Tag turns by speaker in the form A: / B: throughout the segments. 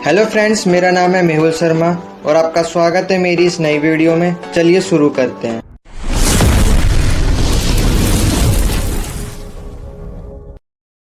A: Hello friends, मेरा नाम है मेहुल शर्मा और आपका स्वागत है मेरी इस नई वीडियो में। चलिए शुरू करते हैं।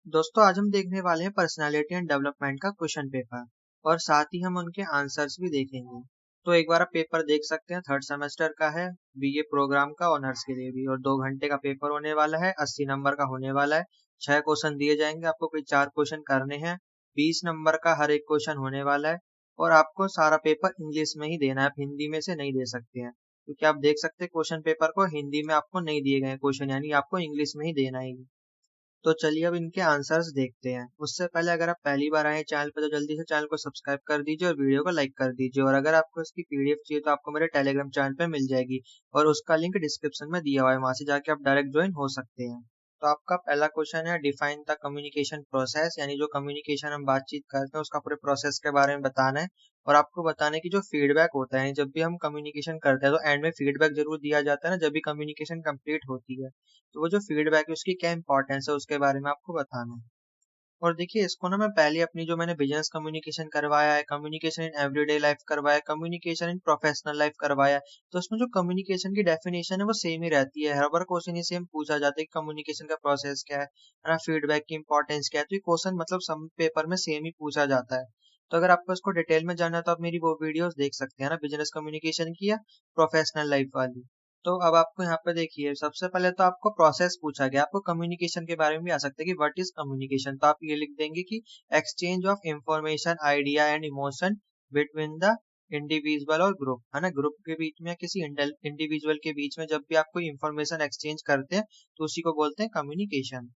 A: दोस्तों, आज हम देखने वाले हैं पर्सनालिटी एंड डेवलपमेंट का क्वेश्चन पेपर और साथ ही हम उनके आंसर्स भी देखेंगे। तो एक बार आप पेपर देख सकते हैं, थर्ड सेमेस्टर का है, बीए प्रोग्राम का, ऑनर्स के लिए भी, और 2 घंटे का पेपर होने वाला है, 80 नंबर का होने वाला है। 6 क्वेश्चन दिए जाएंगे आपको, कोई 4 क्वेश्चन करने हैं। 20 नंबर का हर एक क्वेश्चन होने वाला है और आपको सारा पेपर इंग्लिश में ही देना है, आप हिंदी में से नहीं दे सकते हैं, क्योंकि आप देख सकते हैं क्वेश्चन पेपर को हिंदी में आपको नहीं दिए गए क्वेश्चन, यानी आपको इंग्लिश में ही देना है। तो चलिए अब इनके आंसर्स देखते हैं। उससे पहले अगर आप पहली बार आए चैनल पर तो जल्दी से चैनल को सब्सक्राइब कर दीजिए और वीडियो को लाइक कर दीजिए। और अगर आपको इसकी पीडीएफ चाहिए तो आपको मेरे टेलीग्राम चैनल पे मिल जाएगी और उसका लिंक डिस्क्रिप्शन में दिया हुआ है, वहां से जाके आप डायरेक्ट ज्वाइन हो सकते हैं। तो आपका पहला क्वेश्चन है, डिफाइन द कम्युनिकेशन प्रोसेस, यानी जो कम्युनिकेशन हम बातचीत करते हैं उसका पूरे प्रोसेस के बारे में बताना है। और आपको बताना है कि जो फीडबैक होता है, जब भी हम कम्युनिकेशन करते हैं तो एंड में फीडबैक जरूर दिया जाता है ना, जब भी कम्युनिकेशन कंप्लीट होती है। तो वो जो फीडबैक है उसकी क्या इंपॉर्टेंस है उसके बारे में आपको बताना है। और देखिए, इसको ना मैं पहले अपनी जो मैंने बिजनेस कम्युनिकेशन करवाया है, कम्युनिकेशन इन एवरीडे लाइफ करवाया है, कम्युनिकेशन इन प्रोफेशनल लाइफ करवाया है, तो उसमें जो कम्युनिकेशन की डेफिनेशन है वो सेम ही रहती है। हर बार क्वेश्चन ही सेम पूछा जाता है कि कम्युनिकेशन का प्रोसेस क्या है ना, फीडबैक की इंपॉर्टेंस क्या है। तो ये क्वेश्चन मतलब सब पेपर में सेम ही पूछा जाता है। तो अगर आपको इसको डिटेल में जानना है तो आप मेरी वो वीडियोस देख सकते हैं ना, बिजनेस कम्युनिकेशन की या प्रोफेशनल लाइफ वाली। तो अब आपको यहाँ पे देखिए, सबसे पहले तो आपको प्रोसेस पूछा गया, आपको कम्युनिकेशन के बारे में भी आ सकता है कि व्हाट इज कम्युनिकेशन। तो आप ये लिख देंगे कि exchange of information, idea and emotion between the individual और ग्रुप, है ना, ग्रुप के बीच में, किसी इंडिविजुअल के बीच में जब भी आप कोई इंफॉर्मेशन एक्सचेंज करते हैं तो उसी को बोलते हैं कम्युनिकेशन।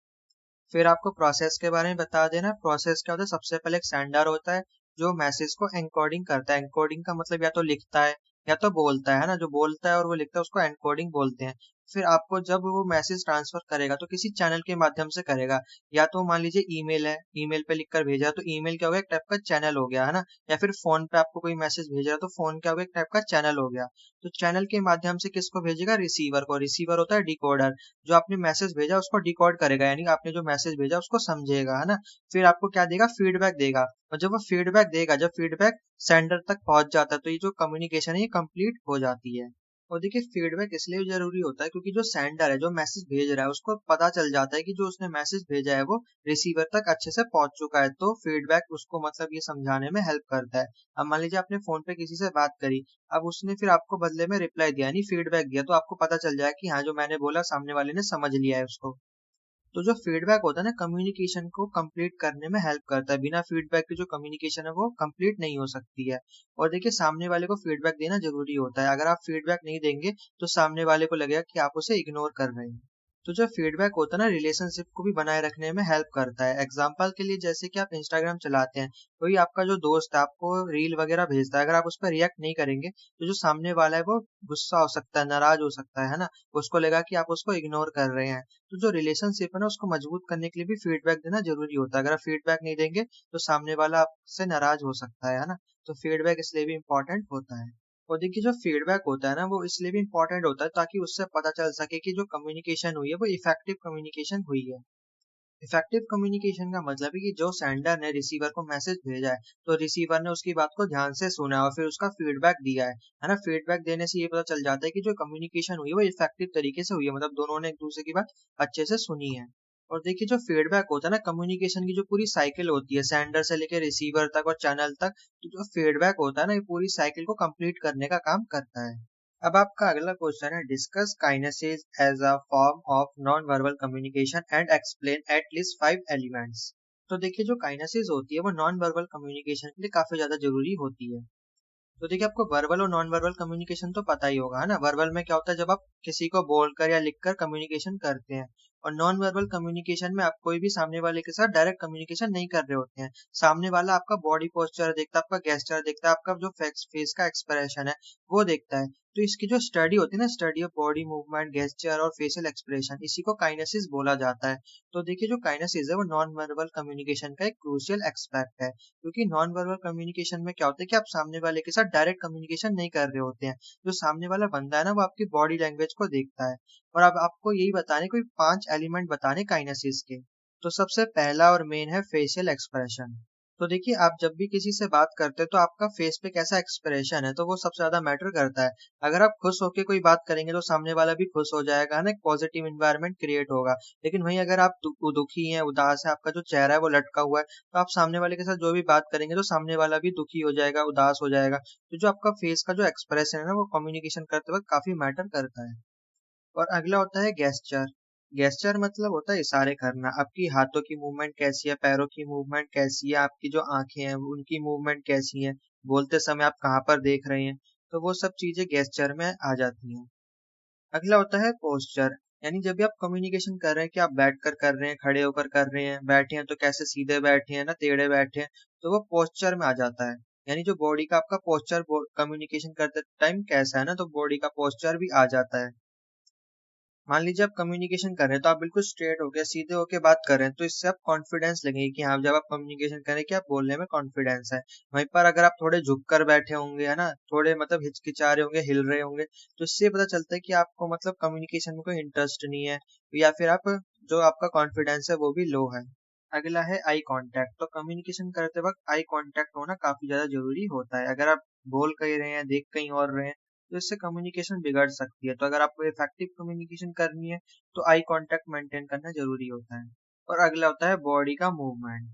A: फिर आपको प्रोसेस के बारे में बता देना। प्रोसेस क्या होता है, सबसे पहले एक सेंडर होता है जो मैसेज को एनकोडिंग करता है। एनकोडिंग का मतलब या तो लिखता है या तो बोलता है ना, जो बोलता है और वो लिखता है उसको एनकोडिंग बोलते हैं। फिर आपको जब वो मैसेज ट्रांसफर करेगा तो किसी चैनल के माध्यम से करेगा, या तो मान लीजिए ईमेल है, ईमेल पे लिखकर भेजा तो ईमेल क्या हो गया, एक टाइप का चैनल हो गया, है ना। या फिर फोन पे आपको कोई मैसेज भेज रहा है तो फोन क्या हो गया, एक टाइप का चैनल हो गया। तो चैनल के माध्यम से किसको भेजेगा, रिसीवर को। रिसीवर होता है डिकोडर, जो आपने मैसेज भेजा उसको डिकोड करेगा, यानी आपने जो मैसेज भेजा उसको समझेगा, है ना। फिर आपको क्या देगा, फीडबैक देगा। और जब वो फीडबैक देगा, जब फीडबैक सेंडर तक पहुंच जाता है तो ये जो कम्युनिकेशन है ये कंप्लीट हो जाती है। और देखिए, फीडबैक इसलिए जरूरी होता है क्योंकि जो सेंडर है, जो मैसेज भेज रहा है, उसको पता चल जाता है कि जो उसने मैसेज भेजा है वो रिसीवर तक अच्छे से पहुंच चुका है। तो फीडबैक उसको मतलब ये समझाने में हेल्प करता है। अब मान लीजिए आपने फोन पे किसी से बात करी, अब उसने फिर आपको बदले में रिप्लाई दिया, यानी फीडबैक दिया, तो आपको पता चल जाए कि हाँ, जो मैंने बोला सामने वाले ने समझ लिया है उसको। तो जो फीडबैक होता है ना, कम्युनिकेशन को कंप्लीट करने में हेल्प करता है। बिना फीडबैक के जो कम्युनिकेशन है वो कंप्लीट नहीं हो सकती है। और देखिए, सामने वाले को फीडबैक देना जरूरी होता है। अगर आप फीडबैक नहीं देंगे तो सामने वाले को लगेगा कि आप उसे इग्नोर कर रहे हैं। तो जो फीडबैक होता है ना, रिलेशनशिप को भी बनाए रखने में हेल्प करता है। एग्जाम्पल के लिए, जैसे कि आप इंस्टाग्राम चलाते हैं, कोई आपका जो दोस्त है आपको रील वगैरह भेजता है, अगर आप उस पर रिएक्ट नहीं करेंगे तो जो सामने वाला है वो गुस्सा हो सकता है, नाराज हो सकता है ना। उसको लगा कि आप उसको इग्नोर कर रहे हैं। तो जो रिलेशनशिप है ना उसको मजबूत करने के लिए भी फीडबैक देना जरूरी होता है। अगर आप फीडबैक नहीं देंगे तो सामने वाला आपसे नाराज हो सकता है ना। तो फीडबैक इसलिए भी इम्पोर्टेंट होता है। और देखिए, जो फीडबैक होता है ना वो इसलिए भी इम्पोर्टेंट होता है ताकि उससे पता चल सके कि जो कम्युनिकेशन हुई है वो इफेक्टिव कम्युनिकेशन हुई है। इफेक्टिव कम्युनिकेशन का मतलब है कि जो सेंडर ने रिसीवर को मैसेज भेजा है तो रिसीवर ने उसकी बात को ध्यान से सुना और फिर उसका फीडबैक दिया है ना। फीडबैक देने से ये पता चल जाता है कि जो कम्युनिकेशन हुई है वो इफेक्टिव तरीके से हुई है, मतलब दोनों ने एक दूसरे की बात अच्छे से सुनी है। और देखिए, जो फीडबैक होता है ना, कम्युनिकेशन की जो पूरी साइकिल होती है सेंडर से लेकर रिसीवर तक और चैनल तक, तो जो फीडबैक होता है ना ये पूरी साइकिल को कंप्लीट करने का काम करता है। अब आपका अगला क्वेश्चन है, discuss kinesis as a form of non verbal communication and explain at least 5 elements. तो देखिए, जो काइनेसिस होती है वो नॉन वर्बल कम्युनिकेशन के लिए काफी ज्यादा जरूरी होती है। तो देखिए, आपको वर्बल और नॉन वर्बल कम्युनिकेशन तो पता ही होगा, है ना। वर्बल में क्या होता है, जब आप किसी को बोलकर या लिखकर कम्युनिकेशन करते हैं। और नॉन वर्बल कम्युनिकेशन में आप कोई भी सामने वाले के साथ डायरेक्ट कम्युनिकेशन नहीं कर रहे होते हैं। सामने वाला आपका बॉडी पोस्चर देखता है, आपका गेस्चर देखता है, आपका जो फेस का एक्सप्रेशन है वो देखता है। तो इसकी जो स्टडी होती है ना, study of body movement, gesture और फेशियल एक्सप्रेशन, इसी को काइनेसिस बोला जाता है। तो देखिए, जो काइनेसिस है वो नॉन वर्बल कम्युनिकेशन का एक क्रूशियल एक्सपेक्ट है, क्योंकि नॉन वर्बल कम्युनिकेशन में क्या होता है कि आप सामने वाले के साथ डायरेक्ट कम्युनिकेशन नहीं कर रहे होते हैं। जो सामने वाला बंदा है ना वो आपकी बॉडी लैंग्वेज को देखता है। और अब आपको यही बताने, कोई 5 एलिमेंट बताने काइनेसिस के। तो सबसे पहला और मेन है फेशियल एक्सप्रेशन। तो देखिए आप जब भी किसी से बात करते हो तो आपका फेस पे कैसा एक्सप्रेशन है तो वो सबसे ज्यादा मैटर करता है। अगर आप खुश होके कोई बात करेंगे तो सामने वाला भी खुश हो जाएगा, है ना, एक पॉजिटिव इन्वायरमेंट क्रिएट होगा। लेकिन वहीं अगर आप दुखी हैं, उदास है, आपका जो चेहरा है वो लटका हुआ है, तो आप सामने वाले के साथ जो भी बात करेंगे तो सामने वाला भी दुखी हो जाएगा, उदास हो जाएगा। तो जो आपका फेस का जो एक्सप्रेशन है ना वो कम्युनिकेशन करते वक्त काफी मैटर करता है। और अगला होता है गेस्चर। गेस्चर मतलब होता है इशारे करना। आपकी हाथों की मूवमेंट कैसी है, पैरों की मूवमेंट कैसी है, आपकी जो आंखें हैं उनकी मूवमेंट कैसी है, बोलते समय आप कहाँ पर देख रहे हैं, तो वो सब चीजें गेस्चर में आ जाती हैं। अगला होता है पोस्चर। यानी जब भी आप कम्युनिकेशन कर रहे हैं कि आप बैठ कर रहे हैं, खड़े होकर कर रहे हैं, बैठे हैं तो कैसे सीधे बैठे हैं ना टेढ़े बैठे हैं, तो वो पोस्चर में आ जाता है। यानी जो बॉडी का आपका पोस्चर कम्युनिकेशन करते टाइम कैसा है ना, तो बॉडी का पोस्चर भी आ जाता है। मान लीजिए आप कम्युनिकेशन कर रहे हैं तो आप बिल्कुल स्ट्रेट होके सीधे होके बात कर रहे हैं, तो इससे आप कॉन्फिडेंस लगेगी कि हाँ जब आप कम्युनिकेशन करें कि आप बोलने में कॉन्फिडेंस है। वहीं पर अगर आप थोड़े झुक कर बैठे होंगे, है ना, थोड़े मतलब हिचकिचा रहे होंगे, हिल रहे होंगे, तो इससे पता चलता है कि आपको मतलब कम्युनिकेशन में कोई इंटरेस्ट नहीं है, या फिर आप जो आपका कॉन्फिडेंस है वो भी लो है। अगला है आई कांटेक्ट। तो कम्युनिकेशन करते वक्त आई कांटेक्ट होना काफी ज्यादा जरूरी होता है। अगर आप बोल कहीं रहे हैं, देख कहीं और रहे हैं, तो इससे कम्युनिकेशन बिगड़ सकती है। तो अगर आपको इफेक्टिव कम्युनिकेशन करनी है तो आई कांटेक्ट मेंटेन करना जरूरी होता है। और अगला होता है बॉडी का मूवमेंट।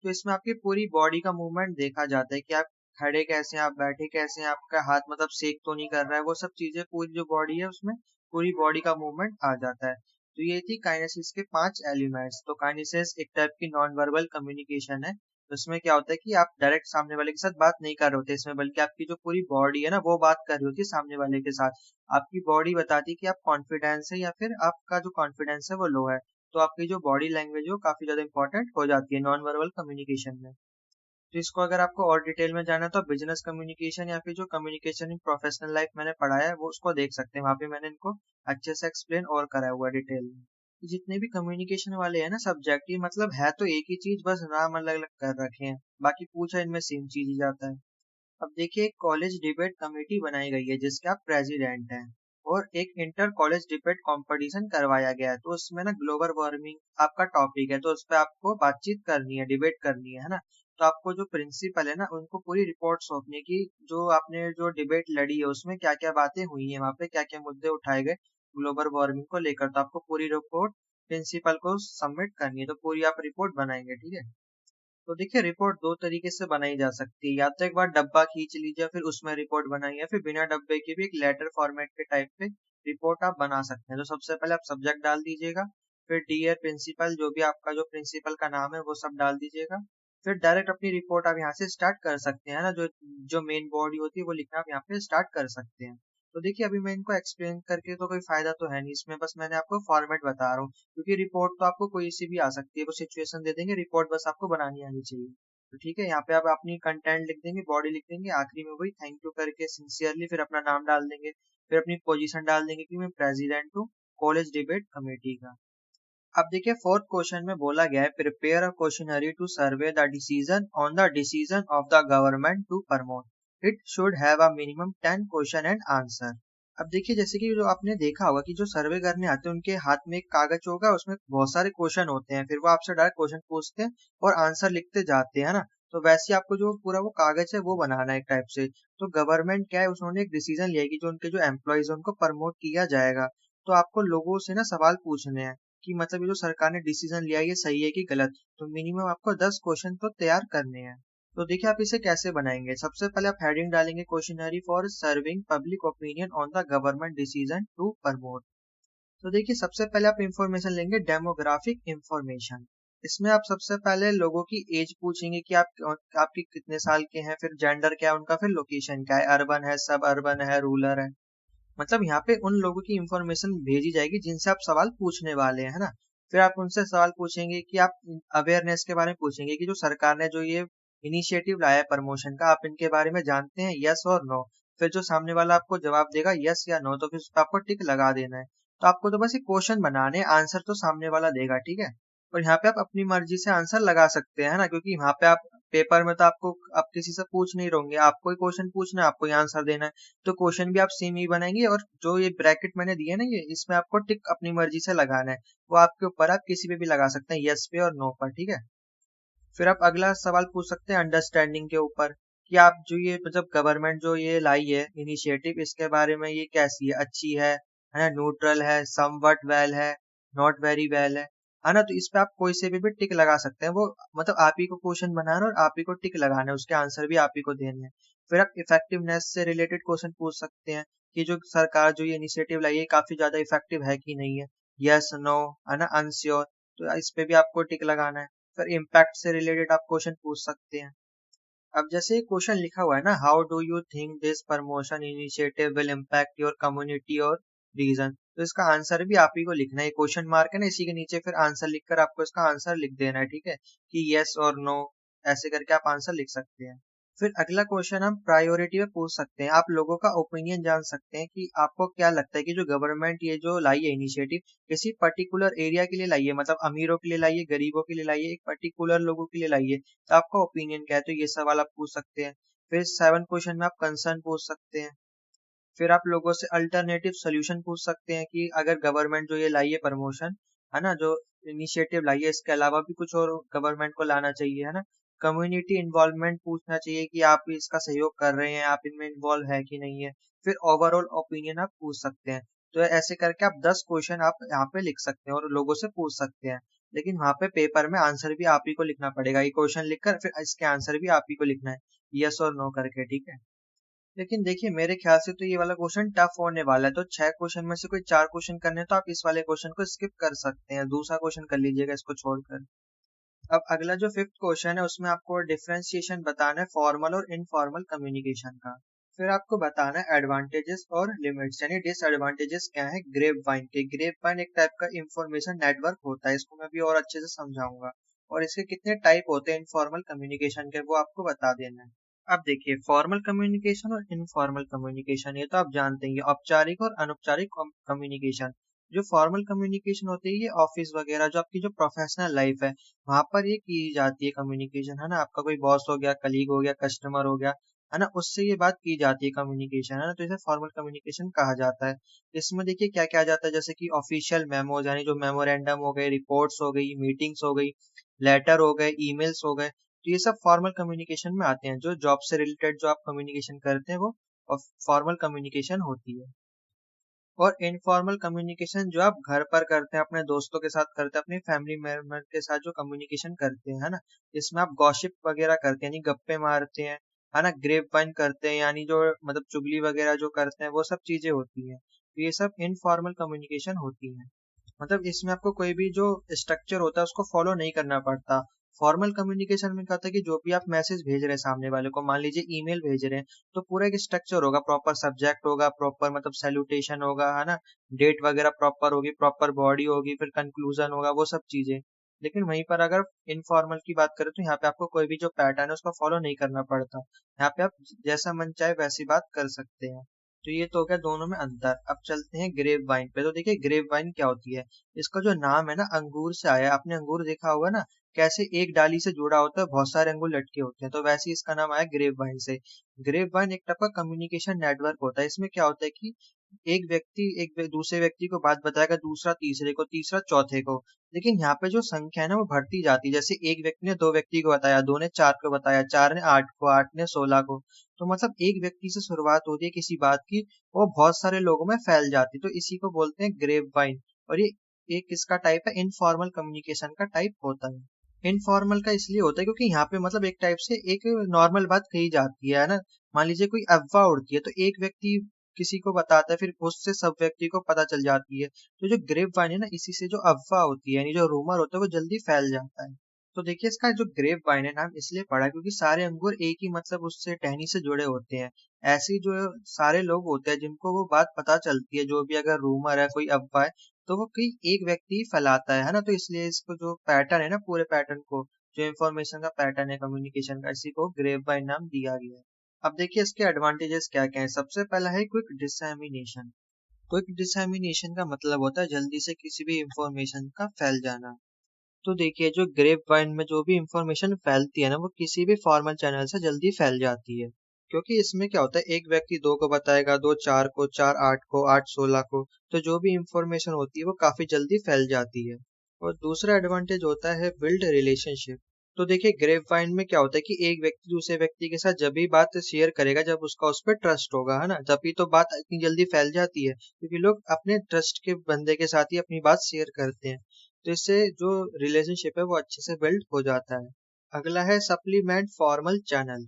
A: तो इसमें आपकी पूरी बॉडी का मूवमेंट देखा जाता है कि आप खड़े कैसे हैं, आप बैठे कैसे हैं, आपका हाथ मतलब सेक तो नहीं कर रहा है, वो सब चीजें पूरी जो बॉडी है उसमें पूरी बॉडी का मूवमेंट आ जाता है। तो ये थी काइनेसिस के 5 एलिमेंट्स। तो काइनेसिस एक टाइप की नॉन वर्बल कम्युनिकेशन है। तो इसमें क्या होता है कि आप डायरेक्ट सामने वाले के साथ बात नहीं कर रहे होते इसमें, बल्कि आपकी जो पूरी बॉडी है ना वो बात कर रही होती है सामने वाले के साथ। आपकी बॉडी बताती है कि आप कॉन्फिडेंस है या फिर आपका जो कॉन्फिडेंस है वो लो है। तो आपकी जो बॉडी लैंग्वेज है वो काफी ज्यादा इंपॉर्टेंट हो जाती है नॉन वर्बल कम्युनिकेशन में। तो इसको अगर आपको और डिटेल में जाना है तो बिजनेस कम्युनिकेशन या फिर जो कम्युनिकेशन इन प्रोफेशनल लाइफ मैंने पढ़ाया है वो उसको देख सकते हैं, वहां पे मैंने इनको अच्छे से एक्सप्लेन और करा हुआ है डिटेल में। तो जितने भी कम्युनिकेशन वाले हैं ना सब्जेक्ट, ये मतलब है तो एक ही चीज, बस नाम अलग अलग कर रखे हैं, बाकी पूछा इनमें सेम चीज ही जाता है। अब देखिए एक कॉलेज डिबेट कमेटी बनाई गई है जिसके आप प्रेसिडेंट हैं, और एक इंटर कॉलेज डिबेट कंपटीशन करवाया गया है। तो उसमें ना ग्लोबल वार्मिंग आपका टॉपिक है, तो उस पर आपको बातचीत करनी है, डिबेट करनी है ना। तो आपको जो प्रिंसिपल है ना उनको पूरी रिपोर्ट सौंपनी है कि जो आपने जो डिबेट लड़ी है उसमें क्या क्या बातें हुई है, वहां पे क्या क्या मुद्दे उठाए गए ग्लोबल वार्मिंग को लेकर। तो आपको पूरी रिपोर्ट प्रिंसिपल को सबमिट करनी है। तो पूरी आप रिपोर्ट बनाएंगे, ठीक है। तो देखिए रिपोर्ट दो तरीके से बनाई जा सकती है, या तो एक बार डब्बा खींच लीजिए फिर उसमें रिपोर्ट बनाइए, या फिर बिना डब्बे के भी एक लेटर फॉर्मेट के टाइप पे रिपोर्ट आप बना सकते हैं। तो सबसे पहले आप सब्जेक्ट डाल दीजिएगा, फिर डियर प्रिंसिपल, जो भी आपका जो प्रिंसिपल का नाम है वो सब डाल दीजिएगा। फिर डायरेक्ट अपनी रिपोर्ट आप यहाँ से स्टार्ट कर सकते हैं ना, जो जो मेन बॉडी होती है वो लिखना आप यहाँ पे स्टार्ट कर सकते हैं। तो देखिए अभी मैं इनको एक्सप्लेन करके तो कोई फायदा तो है नहीं इसमें, बस मैंने आपको फॉर्मेट बता रहा हूँ, क्योंकि रिपोर्ट तो आपको कोई सी भी आ सकती है, वो सिचुएशन दे देंगे, रिपोर्ट बस आपको बनानी आनी चाहिए। तो ठीक है, यहाँ पे आप अपनी कंटेंट लिख देंगे, बॉडी लिख देंगे, आखिरी में वही थैंक यू करके सिंसियरली फिर अपना नाम डाल देंगे, फिर अपनी पोजीशन डाल देंगे कि मैं प्रेसिडेंट हूँ कॉलेज डिबेट कमेटी का। अब देखिए फोर्थ क्वेश्चन में बोला गया है prepare a questionnaire to survey the decision on the decision of the government to promote it should have a minimum 10 question and answer. अब देखिए जैसे कि जो आपने देखा होगा कि जो सर्वे करने आते हैं उनके हाथ में एक कागज होगा, उसमें बहुत सारे क्वेश्चन होते हैं, फिर वो आपसे डायरेक्ट क्वेश्चन पूछते हैं और आंसर लिखते जाते हैं ना। तो वैसे ही आपको जो पूरा वो कागज है वो बनाना है एक टाइप से। तो गवर्नमेंट क्या है, उन्होंने एक डिसीजन लिया है कि जो उनके जो एम्प्लॉयज है उनको प्रमोट किया जाएगा। तो आपको लोगों से ना सवाल पूछने हैं कि मतलब ये जो सरकार ने डिसीजन लिया है ये सही है कि गलत। तो मिनिमम आपको 10 क्वेश्चन तो तैयार करने हैं। तो देखिए आप इसे कैसे बनाएंगे। सबसे पहले आप हेडिंग डालेंगे questionnaire for serving public opinion on the government decision to promote. तो देखिए सबसे पहले आप इंफॉर्मेशन लेंगे डेमोग्राफिक इंफॉर्मेशन। इसमें आप सबसे पहले लोगों की एज पूछेंगे कि आपकी कितने साल के हैं, फिर जेंडर क्या है उनका, फिर लोकेशन क्या है, अर्बन है, सब अर्बन है, रूरल है। मतलब यहाँ पे उन लोगों की इंफॉर्मेशन भेजी जाएगी जिनसे आप सवाल पूछने वाले हैं, है ना। फिर आप उनसे सवाल पूछेंगे कि आप अवेयरनेस के बारे में पूछेंगे कि जो सरकार ने जो ये इनिशिएटिव लाया है प्रमोशन का, आप इनके बारे में जानते हैं, यस और नो। फिर जो सामने वाला आपको जवाब देगा यस या नो, तो फिर उस पर आपको टिक लगा देना है। तो आपको तो बस ये क्वेश्चन बनाने, आंसर तो सामने वाला देगा, ठीक है। और यहाँ पे आप अपनी मर्जी से आंसर लगा सकते हैं, है ना, क्योंकि यहाँ पे आप पेपर में तो आपको आप किसी से पूछ नहीं रहोगे, आपको ही क्वेश्चन पूछना है, आपको ही आंसर देना है। तो क्वेश्चन भी आप सेम ही बनाएंगे, और जो ये ब्रैकेट मैंने दिए ना ये इसमें आपको टिक अपनी मर्जी से लगाना है। वो आपके ऊपर, आप किसी पे भी लगा सकते हैं, यस पे और नो पर, ठीक है। फिर आप अगला सवाल पूछ सकते हैं अंडरस्टैंडिंग के ऊपर, कि आप जो ये मतलब गवर्नमेंट जो ये लाई है इनिशिएटिव, इसके बारे में ये कैसी है, अच्छी है ना, न्यूट्रल है, समवट वेल है, नॉट वेरी वेल है ना। तो इस पे आप कोई से भी टिक लगा सकते हैं। वो मतलब आप ही को क्वेश्चन बनाना है और आप ही को टिक लगाना है, उसके आंसर भी आप ही को देने हैं। फिर आप इफेक्टिवनेस से रिलेटेड क्वेश्चन पूछ सकते हैं, कि जो सरकार जो ये इनिशिएटिव लाई है काफी ज्यादा इफेक्टिव है कि नहीं है, यस नो, है ना, अनश्योर। तो इस पे भी आपको टिक लगाना है। फिर इम्पैक्ट से रिलेटेड आप क्वेश्चन पूछ सकते हैं। अब जैसे क्वेश्चन लिखा हुआ है ना, how do you think this promotion initiative will impact your community और रीजन, तो इसका आंसर भी आप ही को लिखना है। क्वेश्चन मार्क है ना, इसी के नीचे फिर आंसर लिखकर आपको इसका आंसर लिख देना है, ठीक है, कि यस और नो, ऐसे करके आप आंसर लिख सकते हैं। फिर अगला क्वेश्चन हम प्रायोरिटी में पूछ सकते हैं, आप लोगों का ओपिनियन जान सकते हैं कि आपको क्या लगता है कि जो गवर्नमेंट ये जो लाई है इनिशिएटिव, किसी पर्टिकुलर एरिया के लिए लाई है, मतलब अमीरों के लिए लाई है, गरीबों के लिए लाई है, एक पर्टिकुलर लोगों के लिए लाई है, तो आपका ओपिनियन क्या है, तो ये सवाल आप पूछ सकते हैं। फिर 7 क्वेश्चन में आप कंसर्न पूछ सकते हैं। फिर आप लोगों से अल्टरनेटिव सोल्यूशन पूछ सकते हैं, कि अगर गवर्नमेंट जो ये लाई है प्रमोशन, है ना, जो इनिशिएटिव लाई है, इसके अलावा भी कुछ और गवर्नमेंट को लाना चाहिए, है ना। कम्युनिटी इन्वॉल्वमेंट पूछना चाहिए, कि आप इसका सहयोग कर रहे हैं, आप इनमें इन्वॉल्व है कि नहीं है। फिर ओवरऑल ओपिनियन आप पूछ सकते हैं। तो ऐसे करके आप 10 क्वेश्चन आप यहाँ पे लिख सकते हैं और लोगों से पूछ सकते हैं। लेकिन वहां पे पेपर में आंसर भी आप ही को लिखना पड़ेगा, ये क्वेश्चन लिखकर फिर इसके आंसर भी आप ही को लिखना है, यस और नो करके, ठीक है। लेकिन देखिए मेरे ख्याल से तो ये वाला क्वेश्चन टफ होने वाला है, तो 6 क्वेश्चन में से कोई 4 क्वेश्चन करने हैं, तो आप इस वाले क्वेश्चन को स्किप कर सकते हैं, दूसरा क्वेश्चन कर लीजिएगा इसको छोड़कर। अब अगला जो 5th क्वेश्चन है, उसमें आपको डिफरेंशिएशन बताना है फॉर्मल और इनफॉर्मल कम्युनिकेशन का। फिर आपको बताना है एडवांटेजेस और लिमिट्स, यानी डिसएडवांटेजेस क्या है ग्रेप वाइन के। ग्रेप वाइन एक टाइप का इंफॉर्मेशन नेटवर्क होता है, इसको मैं भी और अच्छे से समझाऊंगा। और इसके कितने टाइप होते हैं इनफॉर्मल कम्युनिकेशन के, वो आपको बता देना है। अब देखिए फॉर्मल कम्युनिकेशन और इनफॉर्मल कम्युनिकेशन, ये तो आप जानते हैं, ये औपचारिक और अनौपचारिक कम्युनिकेशन। जो फॉर्मल कम्युनिकेशन होती है, ये ऑफिस वगैरह जो आपकी जो प्रोफेशनल लाइफ है, वहां पर ये की जाती है कम्युनिकेशन, है ना। आपका कोई बॉस हो गया, कलीग हो गया, कस्टमर हो गया, है ना, उससे ये बात की जाती है कम्युनिकेशन, है ना, तो इसे फॉर्मल कम्युनिकेशन कहा जाता है। इसमें देखिए क्या क्या आ जाता है, जैसे कि ऑफिशियल मेमोज, यानी जो मेमोरेंडम हो गए, रिपोर्ट्स हो गई, मीटिंग्स हो गई, लेटर हो गए, ईमेल्स हो गए, तो ये सब फॉर्मल कम्युनिकेशन में आते हैं। जो जॉब से रिलेटेड जो आप कम्युनिकेशन करते हैं, वो फॉर्मल कम्युनिकेशन होती है। और इनफॉर्मल कम्युनिकेशन जो आप घर पर करते हैं, अपने दोस्तों के साथ करते हैं, अपनी फैमिली मेंबर के साथ जो कम्युनिकेशन करते हैं, है ना, इसमें आप गॉसिप वगैरह करते हैं, यानी गप्पे मारते हैं, है ना, ग्रेप वाइन करते हैं, यानी जो मतलब चुगली वगैरह जो करते हैं, वो सब चीजें होती हैं। तो ये सब इनफॉर्मल कम्युनिकेशन होती है। मतलब इसमें आपको कोई भी जो स्ट्रक्चर होता है उसको फॉलो नहीं करना पड़ता। फॉर्मल कम्युनिकेशन में क्या होता है, कि जो भी आप मैसेज भेज रहे हैं सामने वाले को, मान लीजिए ईमेल भेज रहे हैं, तो पूरा एक स्ट्रक्चर होगा, प्रॉपर सब्जेक्ट होगा, प्रॉपर मतलब सैल्यूटेशन होगा, है ना, डेट वगैरह प्रॉपर होगी, प्रॉपर बॉडी होगी, फिर कंक्लूजन होगा, वो सब चीजें। लेकिन वहीं पर अगर इनफॉर्मल की बात करें, तो यहाँ पे आपको कोई भी जो पैटर्न है उसको फॉलो नहीं करना पड़ता। यहाँ पे आप जैसा मन चाहे वैसी बात कर सकते हैं। तो ये तो हो गया दोनों में अंतर। अब चलते हैं ग्रेप वाइन पे। तो देखिए ग्रेप वाइन क्या होती है, इसका जो नाम है ना, अंगूर से आया है। आपने अंगूर देखा होगा ना, कैसे एक डाली से जुड़ा होता है, बहुत सारे अंगूर लटके होते हैं, तो वैसे ही इसका नाम आया ग्रेप वाइन से। ग्रेप वाइन एक टाइप का कम्युनिकेशन नेटवर्क होता है। इसमें क्या होता है कि एक व्यक्ति दूसरे व्यक्ति को बात बताएगा, दूसरा तीसरे को, तीसरा चौथे को। लेकिन यहाँ पे जो संख्या है ना, वो बढ़ती जाती है। जैसे एक व्यक्ति ने 2 व्यक्ति को बताया, 2 ने 4 को बताया, 4 ने 8 को, 8 ने 16 को। तो मतलब एक व्यक्ति से शुरुआत होती है किसी बात की, वो बहुत सारे लोगों में फैल जाती है, तो इसी को बोलते हैं ग्रेप वाइन। और ये एक इसका टाइप है, इनफॉर्मल कम्युनिकेशन का टाइप होता है। इनफॉर्मल का इसलिए होता है क्योंकि यहाँ पे मतलब एक टाइप से एक नॉर्मल बात कही जाती है ना। मान लीजिए कोई अफवाह उड़ती है, तो एक व्यक्ति किसी को बताता है, फिर उससे सब व्यक्ति को पता चल जाती है। तो जो ग्रेप वाइन है ना, इसी से जो अफवाह होती है, यानी जो रूमर होता है, वो जल्दी फैल जाता है। तो देखिए इसका जो ग्रेप वाइन है नाम इसलिए पड़ा है क्योंकि सारे अंगूर एक ही मतलब उससे टहनी से जुड़े होते हैं। ऐसे ही जो सारे लोग होते हैं जिनको वो बात पता चलती है, जो भी अगर रूमर है, कोई अफवाह है, तो वो कोई एक व्यक्ति ही फैलाता है ना। तो इसलिए इसको जो पैटर्न है ना, पूरे पैटर्न को, जो इन्फॉर्मेशन का पैटर्न है कम्युनिकेशन का, इसी को ग्रेप बाइन नाम दिया गया है। अब देखिए इसके एडवांटेजेस क्या क्या है। सबसे पहला है क्विक डिसएमिनेशन। क्विक डिसएमिनेशन का मतलब होता है जल्दी से किसी भी इंफॉर्मेशन का फैल जाना। तो देखिए जो ग्रेप वाइन में जो भी इंफॉर्मेशन फैलती है ना, वो किसी भी फॉर्मल चैनल से जल्दी फैल जाती है। क्योंकि इसमें क्या होता है, एक व्यक्ति 2 को बताएगा, 2 4 को, 4 8 को, 8 16 को, तो जो भी इंफॉर्मेशन होती है वो काफी जल्दी फैल जाती है। और दूसरा एडवांटेज होता है बिल्ड रिलेशनशिप। तो देखिए ग्रेप वाइन में क्या होता है कि एक व्यक्ति दूसरे व्यक्ति के साथ जब भी बात शेयर करेगा जब उसका उस पर ट्रस्ट होगा, है ना, तभी तो बात इतनी जल्दी फैल जाती है, क्योंकि लोग अपने ट्रस्ट के बंदे के साथ ही अपनी बात शेयर करते हैं। तो इससे जो रिलेशनशिप है वो अच्छे से बिल्ड हो जाता है। अगला है सप्लीमेंट फॉर्मल चैनल।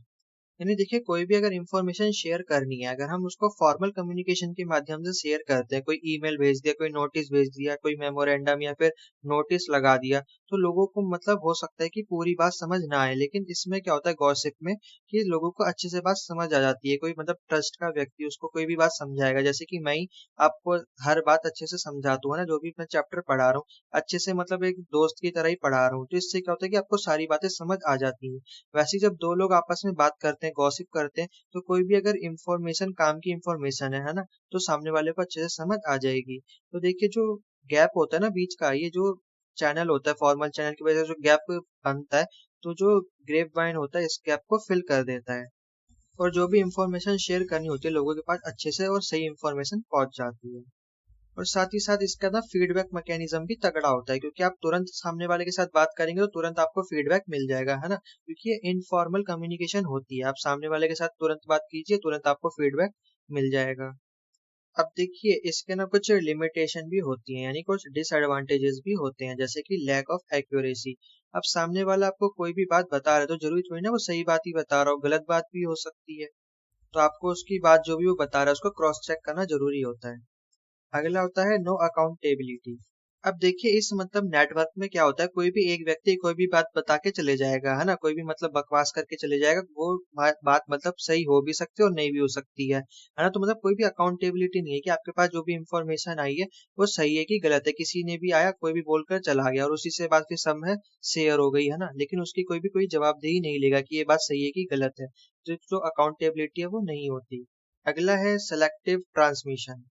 A: यानी देखिए कोई भी अगर इंफॉर्मेशन शेयर करनी है, अगर हम उसको फॉर्मल कम्युनिकेशन के माध्यम से शेयर करते हैं, कोई ईमेल भेज दिया, कोई नोटिस भेज दिया, कोई मेमोरेंडम या फिर नोटिस लगा दिया, तो लोगों को मतलब हो सकता है कि पूरी बात समझ ना आए। लेकिन इसमें क्या होता है गॉसिप में कि लोगों को अच्छे से बात समझ आ जाती है। कोई मतलब ट्रस्ट का व्यक्ति उसको कोई भी बात समझाएगा, जैसे कि मैं ही आपको हर बात अच्छे से समझाता हूँ ना, जो भी मैं चैप्टर पढ़ा रहा हूँ अच्छे से, मतलब एक दोस्त की तरह ही पढ़ा रहा हूँ, तो इससे क्या होता है कि आपको सारी बातें समझ आ जाती हैं। वैसे ही जब दो लोग आपस में बात करते हैं, गॉसिप करते हैं, तो कोई भी अगर इंफॉर्मेशन काम की इंफॉर्मेशन है ना, तो सामने वाले को अच्छे से समझ आ जाएगी। तो देखिए जो गैप होता है ना बीच का, ये जो चैनल होता है फॉर्मल चैनल की वजह से जो गैप बनता है, तो जो ग्रेप वाइन होता है इस गैप को फिल कर देता है, और जो भी इंफॉर्मेशन शेयर करनी होती है लोगों के पास अच्छे से और सही इंफॉर्मेशन पहुंच जाती है। और साथ ही साथ इसका ना फीडबैक मैकेनिज्म भी तगड़ा होता है, क्योंकि आप तुरंत सामने वाले के साथ बात करेंगे तो तुरंत आपको फीडबैक मिल जाएगा, है ना, क्योंकि ये इनफॉर्मल कम्युनिकेशन होती है। आप सामने वाले के साथ तुरंत बात कीजिए, तुरंत आपको फीडबैक मिल जाएगा। अब देखिए इसके ना कुछ लिमिटेशन भी होती हैं, यानी कुछ डिसएडवांटेजेस भी होते हैं, जैसे कि लैक ऑफ एक्यूरेसी। अब सामने वाला आपको कोई भी बात बता रहा है तो जरूरी थोड़ी ना वो सही बात ही बता रहा हो, गलत बात भी हो सकती है। तो आपको उसकी बात जो भी वो बता रहा है उसको क्रॉस चेक करना जरूरी होता है। अगला होता है नो अकाउंटेबिलिटी। अब देखिए इस मतलब नेटवर्क में क्या होता है, कोई भी एक व्यक्ति कोई भी बात बता के चले जाएगा, है ना, कोई भी मतलब बकवास करके चले जाएगा, वो बात मतलब सही हो भी सकती है और नहीं भी हो सकती है ना। तो मतलब कोई भी अकाउंटेबिलिटी नहीं है कि आपके पास जो भी इंफॉर्मेशन आई है वो सही है कि गलत है। किसी ने भी आया कोई भी बोलकर चला गया और उसी से बात फिर सब में शेयर हो गई, है ना, लेकिन उसकी कोई जवाबदेही नहीं लेगा कि ये बात सही है कि गलत है। तो जो अकाउंटेबिलिटी है वो नहीं होती। अगला है सेलेक्टिव ट्रांसमिशन।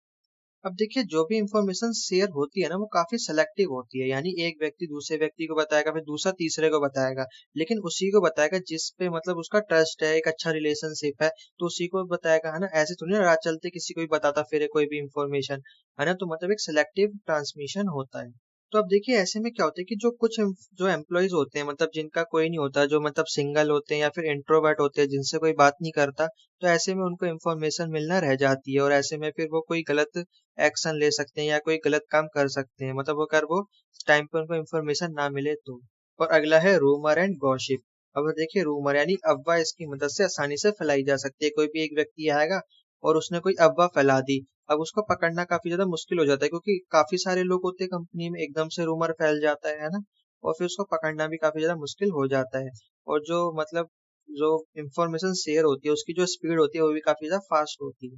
A: अब देखिए जो भी इंफॉर्मेशन शेयर होती है ना वो काफी सेलेक्टिव होती है, यानी एक व्यक्ति दूसरे व्यक्ति को बताएगा, फिर दूसरा तीसरे को बताएगा, लेकिन उसी को बताएगा जिस पे मतलब उसका ट्रस्ट है, एक अच्छा रिलेशनशिप है, तो उसी को बताएगा, है ना। ऐसे थोड़ी ना रात चलते किसी को भी बताता फिर कोई भी इंफॉर्मेशन, है ना। तो मतलब एक सेलेक्टिव ट्रांसमिशन होता है। तो अब देखिए ऐसे में क्या होता है कि जो कुछ जो एम्प्लॉयज होते हैं, मतलब जिनका कोई नहीं होता, जो मतलब सिंगल होते हैं या फिर इंट्रोवर्ट होते हैं, जिनसे कोई बात नहीं करता, तो ऐसे में उनको इन्फॉर्मेशन मिलना रह जाती है, और ऐसे में फिर वो कोई गलत एक्शन ले सकते हैं या कोई गलत काम कर सकते हैं, मतलब अगर वो टाइम पे उनको इन्फॉर्मेशन ना मिले तो। और अगला है रूमर एंड गॉसिप। अब देखिए रूमर यानी अफवाह, इसकी मदद से आसानी से फैलाई जा सकती है। कोई भी एक व्यक्ति आएगा और उसने कोई अफवाह फैला दी, अब उसको पकड़ना काफी ज्यादा मुश्किल हो जाता है, क्योंकि काफी सारे लोग होते हैं कंपनी में, एकदम से रूमर फैल जाता है ना, और फिर उसको पकड़ना भी काफी ज्यादा मुश्किल हो जाता है। और जो मतलब जो इंफॉर्मेशन शेयर होती है उसकी जो स्पीड होती है वो भी काफी ज्यादा फास्ट होती है।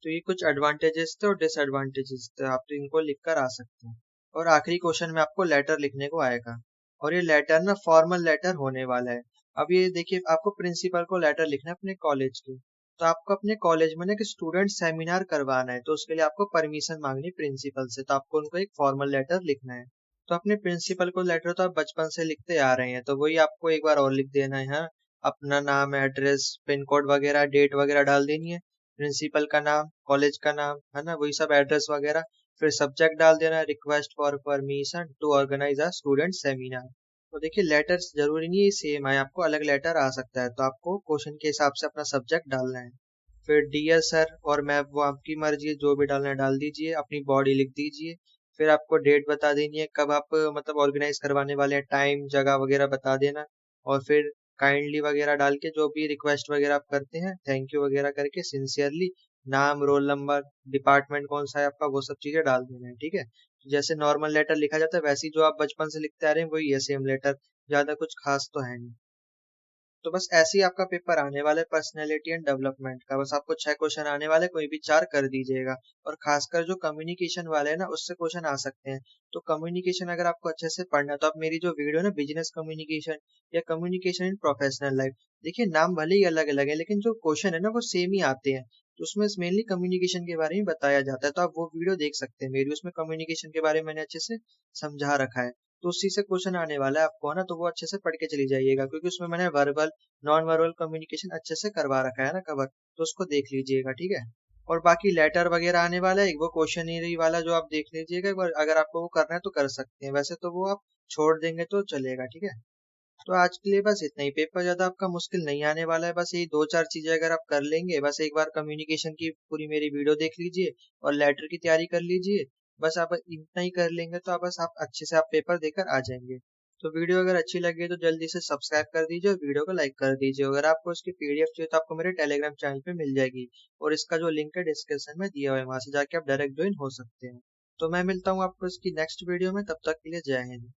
A: तो ये कुछ एडवांटेजेस थे और डिसएडवांटेजेस थे, आप तो इनको लिख कर आ सकते हैं। और आखिरी क्वेश्चन में आपको लेटर लिखने को आएगा, और ये लेटर ना फॉर्मल लेटर होने वाला है। अब ये देखिए आपको प्रिंसिपल को लेटर लिखना है अपने कॉलेज के, तो आपको अपने कॉलेज में ना एक स्टूडेंट सेमिनार करवाना है, तो उसके लिए आपको परमिशन मांगनी प्रिंसिपल से, तो आपको उनको एक फॉर्मल लेटर लिखना है। तो अपने प्रिंसिपल को लेटर तो आप बचपन से लिखते आ रहे हैं, तो वही आपको एक बार और लिख देना है, हाँ? अपना नाम, एड्रेस, पिन कोड वगैरह, डेट वगैरह डाल देनी है, प्रिंसिपल का नाम, कॉलेज का नाम, है ना, वही सब एड्रेस वगैरह। फिर सब्जेक्ट डाल देना request for permission to organise a student seminar. तो देखिए लेटर्स जरूरी नहीं है सेम आए, आपको अलग लेटर आ सकता है, तो आपको क्वेश्चन के हिसाब से अपना सब्जेक्ट डालना है। फिर डियर सर और मैम, वो आपकी मर्जी है, जो भी डालना है डाल दीजिए, अपनी बॉडी लिख दीजिए। फिर आपको डेट बता देनी है कब आप मतलब ऑर्गेनाइज करवाने वाले हैं, टाइम जगह वगैरह बता देना। और फिर काइंडली वगैरह डाल के जो भी रिक्वेस्ट वगैरह आप करते हैं, थैंक यू वगैरह करके सिंसियरली, नाम, रोल नंबर, डिपार्टमेंट कौन सा है आपका, वो सब चीजें डाल देना है, ठीक है। तो जैसे नॉर्मल लेटर लिखा जाता है वैसे ही जो आप बचपन से लिखते आ रहे हैं वही है सेम लेटर, ज्यादा कुछ खास तो है नहीं। तो बस ऐसे ही आपका पेपर आने वाला है पर्सनैलिटी एंड डेवलपमेंट का, बस आपको 6 क्वेश्चन आने वाले, कोई भी 4 कर दीजिएगा। और खासकर जो कम्युनिकेशन वाले हैं ना उससे क्वेश्चन आ सकते हैं। तो कम्युनिकेशन अगर आपको अच्छे से पढ़ना है तो आप मेरी जो वीडियो है ना बिजनेस कम्युनिकेशन या कम्युनिकेशन इन प्रोफेशनल लाइफ, देखिए नाम भले ही अलग अलग है लेकिन जो क्वेश्चन है ना वो सेम ही आते हैं। तो उसमें मेनली कम्युनिकेशन के बारे में बताया जाता है, तो आप वो वीडियो देख सकते हैं मेरी, उसमें कम्युनिकेशन के बारे में मैंने अच्छे से समझा रखा है। तो उसी से क्वेश्चन आने वाला है आपको, है ना, तो वो अच्छे से पढ़ के चली जाइएगा, क्योंकि उसमें मैंने वर्बल नॉन वर्बल कम्युनिकेशन अच्छे से करवा रखा है ना कवर, तो उसको देख लीजिएगा, ठीक है। और बाकी लेटर वगैरह आने वाला है, वो क्वेश्चनरी वाला जो आप देख लीजिएगा एक बार, अगर आपको वो करना है तो कर सकते हैं, वैसे तो वो आप छोड़ देंगे तो चलेगा, ठीक है। तो आज के लिए बस इतना ही। पेपर ज्यादा आपका मुश्किल नहीं आने वाला है, बस यही दो चार चीजें अगर आप कर लेंगे, बस एक बार कम्युनिकेशन की पूरी मेरी वीडियो देख लीजिए और लेटर की तैयारी कर लीजिए। बस आप इतना ही कर लेंगे तो आप बस आप अच्छे से आप पेपर देकर आ जाएंगे। तो वीडियो अगर अच्छी लगी है तो जल्दी से सब्सक्राइब कर दीजिए और वीडियो को लाइक कर दीजिए। अगर आपको इसकी पीडीएफ चाहिए तो आपको मेरे टेलीग्राम चैनल पे मिल जाएगी, और इसका जो लिंक है डिस्क्रिप्शन में दिया हुआ है, वहां से जाके आप डायरेक्ट ज्वाइन हो सकते हैं। तो मैं मिलता हूँ आपको इसकी नेक्स्ट वीडियो में, तब तक के लिए जय हिंद।